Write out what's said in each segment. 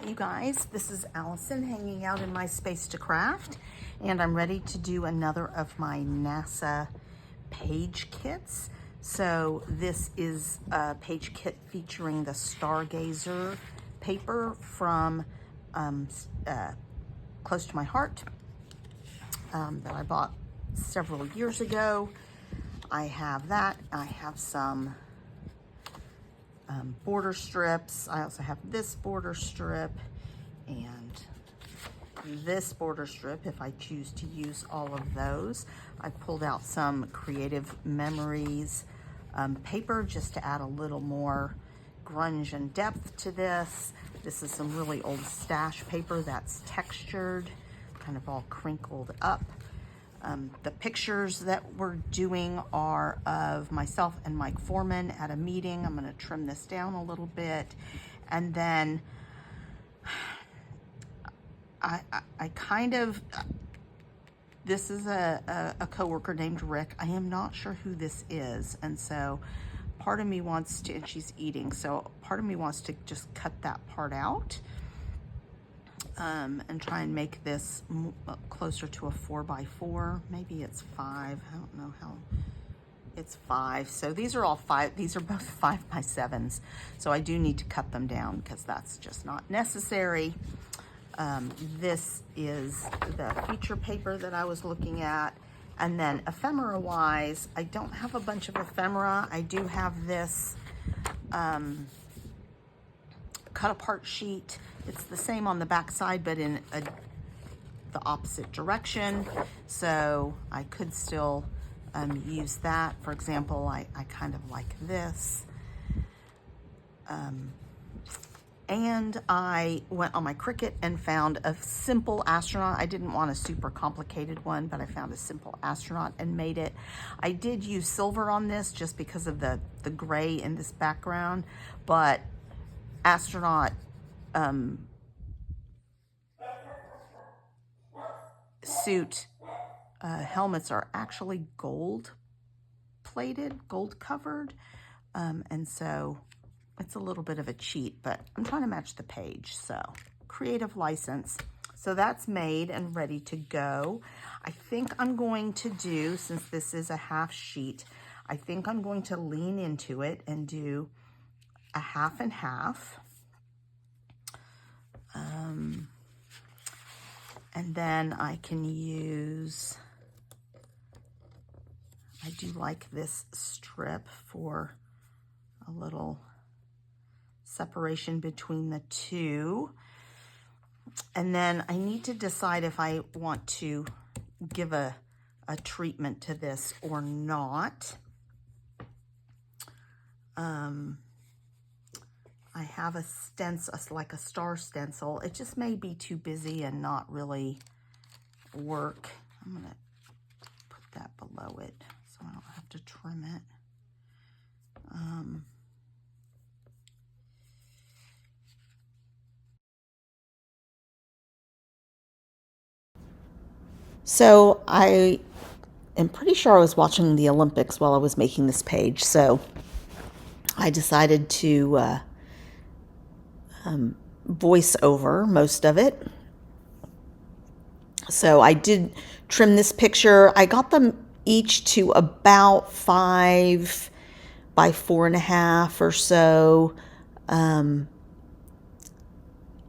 you guys, this is Allison hanging out in my space to craft, and I'm ready to do another of my NASA page kits. So this is a page kit featuring the Stargazer paper from Close to My Heart that I bought several years ago. I have that. I have some border strips. I also have this border strip and this border strip if I choose to use all of those. I pulled out some Creative Memories paper just to add a little more grunge and depth to this. This is some really old stash paper that's textured, kind of all crinkled up. The pictures that we're doing are of myself and Mike Foreman at a meeting. I'm going to trim this down a little bit. And then I kind of, this is a coworker named Rick. I am not sure who this is. And so part of me wants to, and she's eating, so part of me wants to just cut that part out. And try and make this closer to a 4x4. Maybe it's 5. I don't know how. It's 5. So these are all 5. These are both 5x7s. So I do need to cut them down because that's just not necessary. This is the feature paper that I was looking at. And then ephemera wise, I don't have a bunch of ephemera. I do have this cut apart sheet. It's the same on the back side, but in the opposite direction. So I could still use that. For example, I kind of like this. And I went on my Cricut and found a simple astronaut. I didn't want a super complicated one, but I found a simple astronaut and made it. I did use silver on this just because of the gray in this background, but astronaut suit helmets are actually gold plated, gold covered, and so it's a little bit of a cheat, but I'm trying to match the page. So creative license. So that's made and ready to go. I think I'm going to do, since this is a half sheet, I think I'm going to lean into it and do a half and half. And then I can use, I do like this strip for a little separation between the two. And then I need to decide if I want to give a treatment to this or not. I have a stencil, like a star stencil. It just may be too busy and not really work. I'm gonna put that below it so I don't have to trim it. So I am pretty sure I was watching the Olympics while I was making this page. So I decided to voice over most of it. So I did trim this picture. I got them each to about 5 by 4.5 or so. I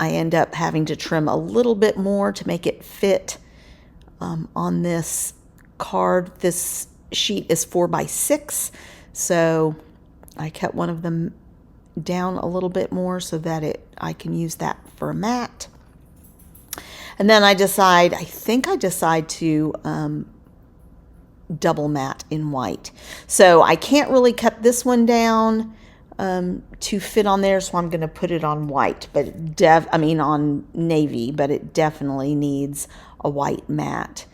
end up having to trim a little bit more to make it fit on this card. This sheet is 4 by 6, so I cut one of them down a little bit more so that I can use that for a mat. And then I think I decide to double mat in white. So I can't really cut this one down to fit on there, so I'm going to put it on white, but on navy, but it definitely needs a white mat.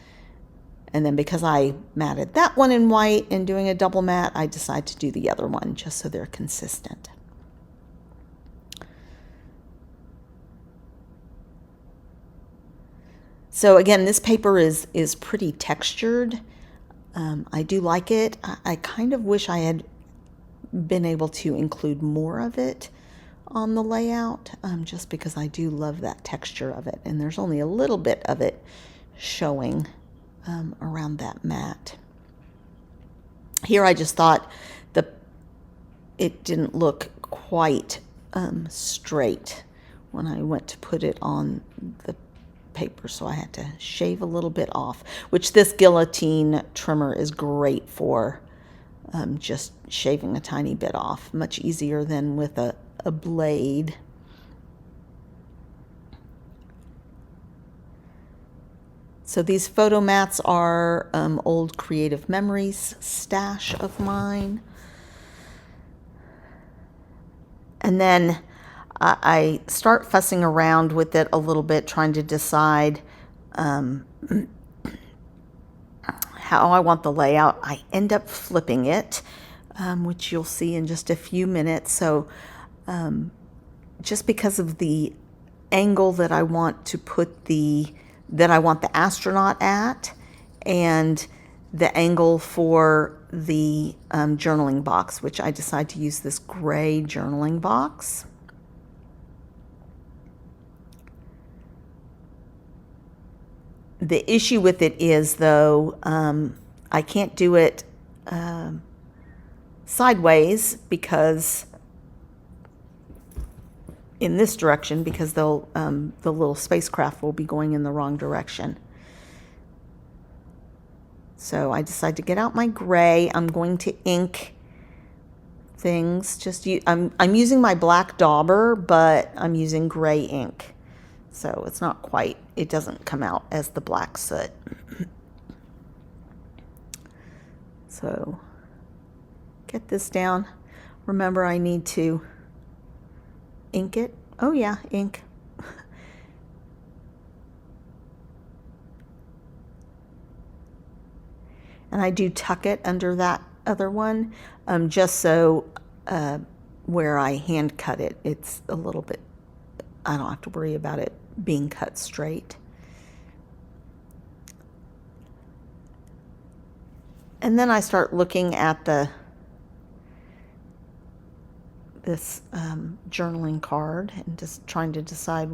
And then because I matted that one in white and doing a double mat, I decide to do the other one just so they're consistent. So again, this paper is pretty textured. I do like it. I kind of wish I had been able to include more of it on the layout, just because I do love that texture of it. And there's only a little bit of it showing around that mat. Here I just thought it didn't look quite straight when I went to put it on the paper, so I had to shave a little bit off, which this guillotine trimmer is great for, just shaving a tiny bit off, much easier than with a blade. So these photo mats are old Creative Memories stash of mine. And then I start fussing around with it a little bit, trying to decide how I want the layout. I end up flipping it, which you'll see in just a few minutes. So just because of the angle that I want to put that I want the astronaut at, and the angle for the journaling box, which I decided to use this gray journaling box. The issue with it is, though, I can't do it sideways because in this direction, because the little spacecraft will be going in the wrong direction. So I decided to get out my gray. I'm going to ink things. I'm using my black dauber, but I'm using gray ink. So it's not quite, it doesn't come out as the black soot. So get this down. Remember, I need to ink it. Oh yeah, ink. And I do tuck it under that other one, just so where I hand cut it, it's a little bit, I don't have to worry about it being cut straight. And then I start looking at this journaling card and just trying to decide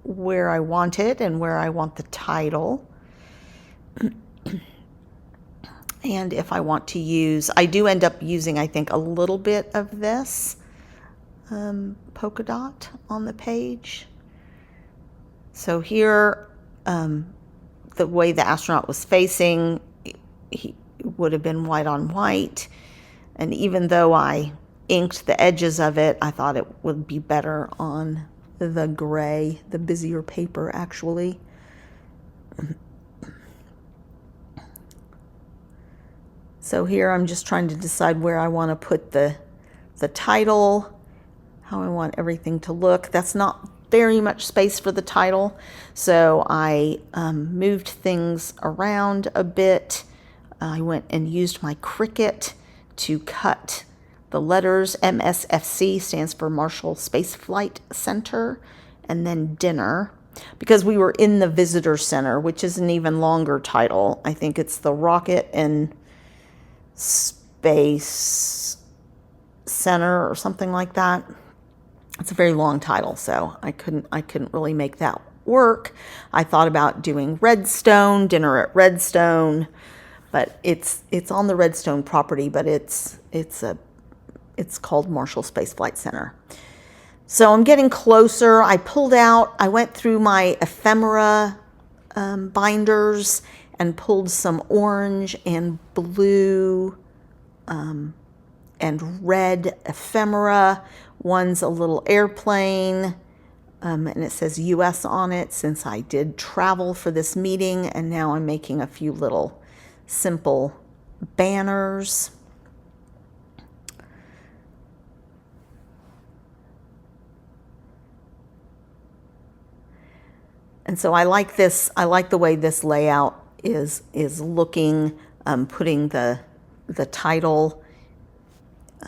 where I want it and where I want the title. And if I want to use, I do end up using, I think, a little bit of this polka dot on the page. So here, the way the astronaut was facing, he would have been white on white. And even though I inked the edges of it, I thought it would be better on the gray, the busier paper, actually. So here I'm just trying to decide where I want to put the title, how I want everything to look. That's not very much space for the title, so I moved things around a bit. I went and used my Cricut to cut the letters. MSFC stands for Marshall Space Flight Center, and then dinner, because we were in the visitor center, which is an even longer title. I think it's the Rocket and Space Center or something like that. It's a very long title, so I couldn't really make that work. I thought about doing Redstone, dinner at Redstone, but it's on the Redstone property, but it's called Marshall Space Flight Center. So I'm getting closer. I went through my ephemera binders and pulled some orange and blue and red ephemera. One's a little airplane, and it says US on it, since I did travel for this meeting, and now I'm making a few little simple banners. And so I like this. I like the way this layout is looking, putting the title,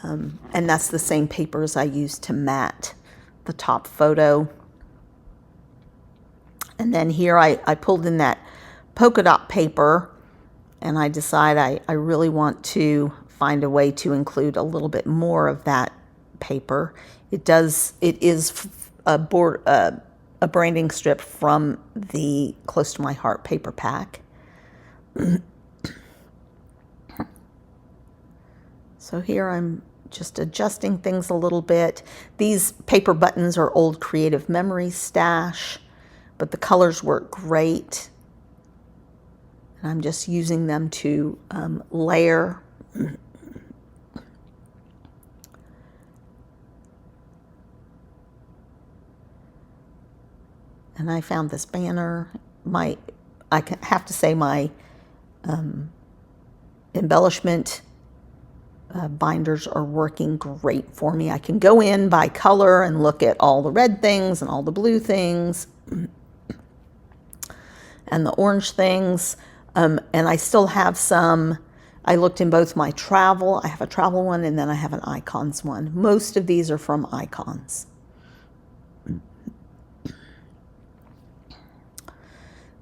and that's the same papers I used to mat the top photo. And then here I pulled in that polka dot paper, and I decide I really want to find a way to include a little bit more of that paper. It is a branding strip from the Close to My Heart paper pack. So here I'm just adjusting things a little bit. These paper buttons are old Creative Memories stash, but the colors work great. And I'm just using them to layer. And I found this banner. I have to say my embellishment binders are working great for me. I can go in by color and look at all the red things and all the blue things and the orange things. And I still have some. I looked in both my travel. I have a travel one and then I have an icons one. Most of these are from icons.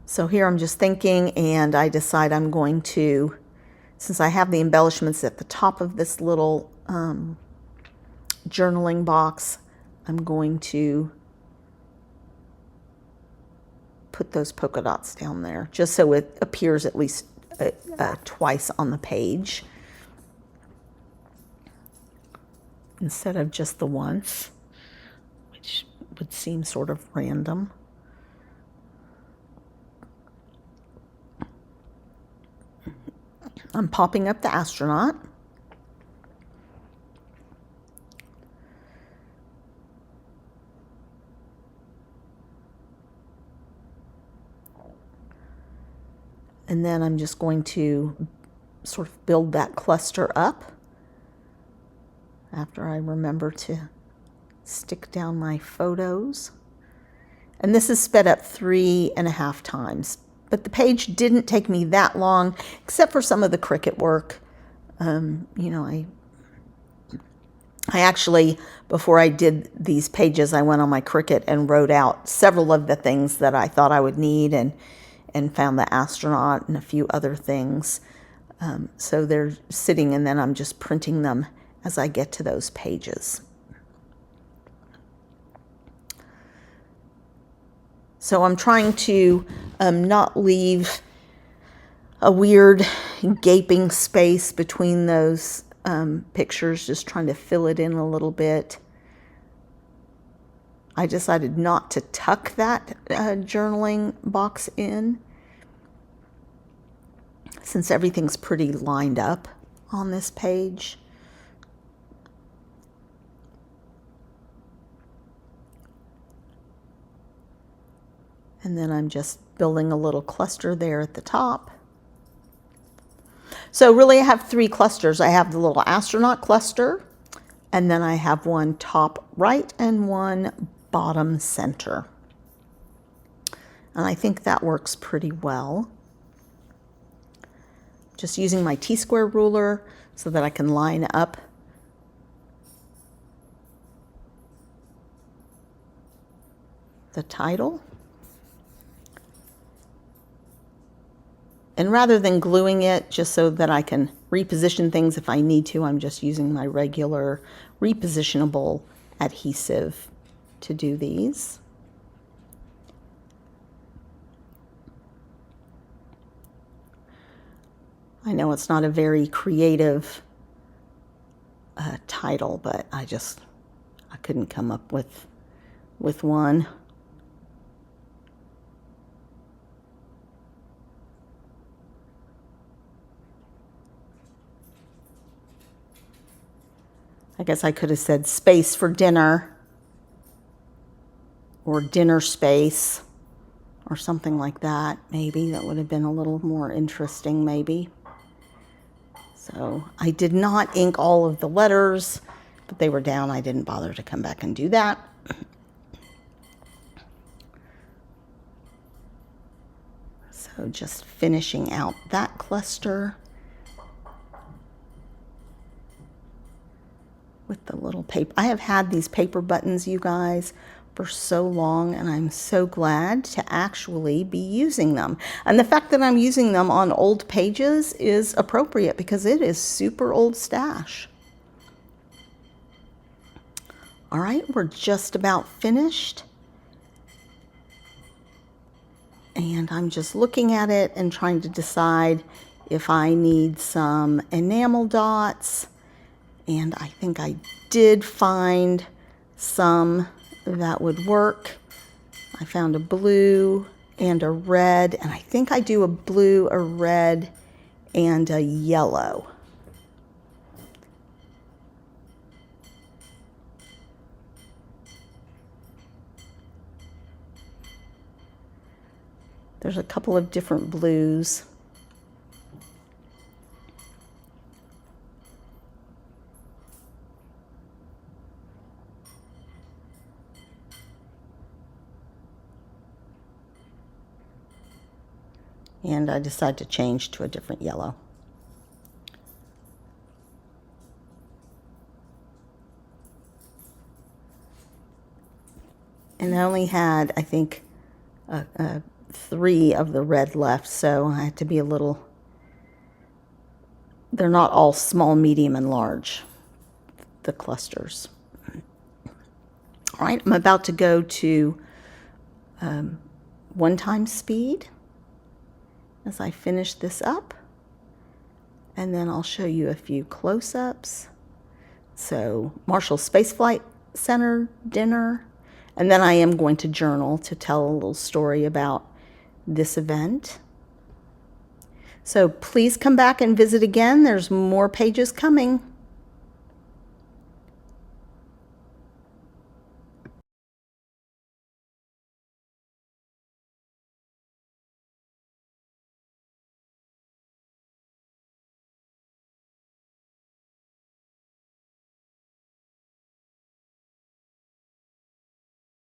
So here I'm just thinking, and I decide I'm going to, since I have the embellishments at the top of this little journaling box, I'm going to put those polka dots down there, just so it appears at least twice on the page, instead of just the once, which would seem sort of random. I'm popping up the astronaut. And then I'm just going to sort of build that cluster up after I remember to stick down my photos. And this is sped up 3.5 times. But the page didn't take me that long, except for some of the Cricut work. You know, I actually, before I did these pages, I went on my Cricut and wrote out several of the things that I thought I would need, and found the astronaut and a few other things. So they're sitting, and then I'm just printing them as I get to those pages. So I'm trying to not leave a weird gaping space between those pictures, just trying to fill it in a little bit. I decided not to tuck that journaling box in, since everything's pretty lined up on this page. And then I'm just building a little cluster there at the top. So really I have 3 clusters. I have the little astronaut cluster, and then I have one top right and one bottom center. And I think that works pretty well. Just using my T-square ruler so that I can line up the title. And rather than gluing it, just so that I can reposition things if I need to, I'm just using my regular repositionable adhesive to do these. I know it's not a very creative title, but I couldn't come up with one. I guess I could have said space for dinner, or dinner space, or something like that. Maybe that would have been a little more interesting, maybe. So I did not ink all of the letters, but they were down. I didn't bother to come back and do that. So just finishing out that cluster with the little paper. I have had these paper buttons, you guys, for so long, and I'm so glad to actually be using them. And the fact that I'm using them on old pages is appropriate, because it is super old stash. All right, we're just about finished. And I'm just looking at it and trying to decide if I need some enamel dots. And I think I did find some that would work. I found a blue and a red, and I think I do a blue, a red, and a yellow. There's a couple of different blues. And I decided to change to a different yellow. And I only had, I think, 3 of the red left, so I had to be a little, they're not all small, medium, and large, the clusters. All right, I'm about to go to 1 speed as I finish this up, and then I'll show you a few close-ups. So Marshall Space Flight Center dinner, and then I am going to journal to tell a little story about this event. So please come back and visit again. There's more pages coming.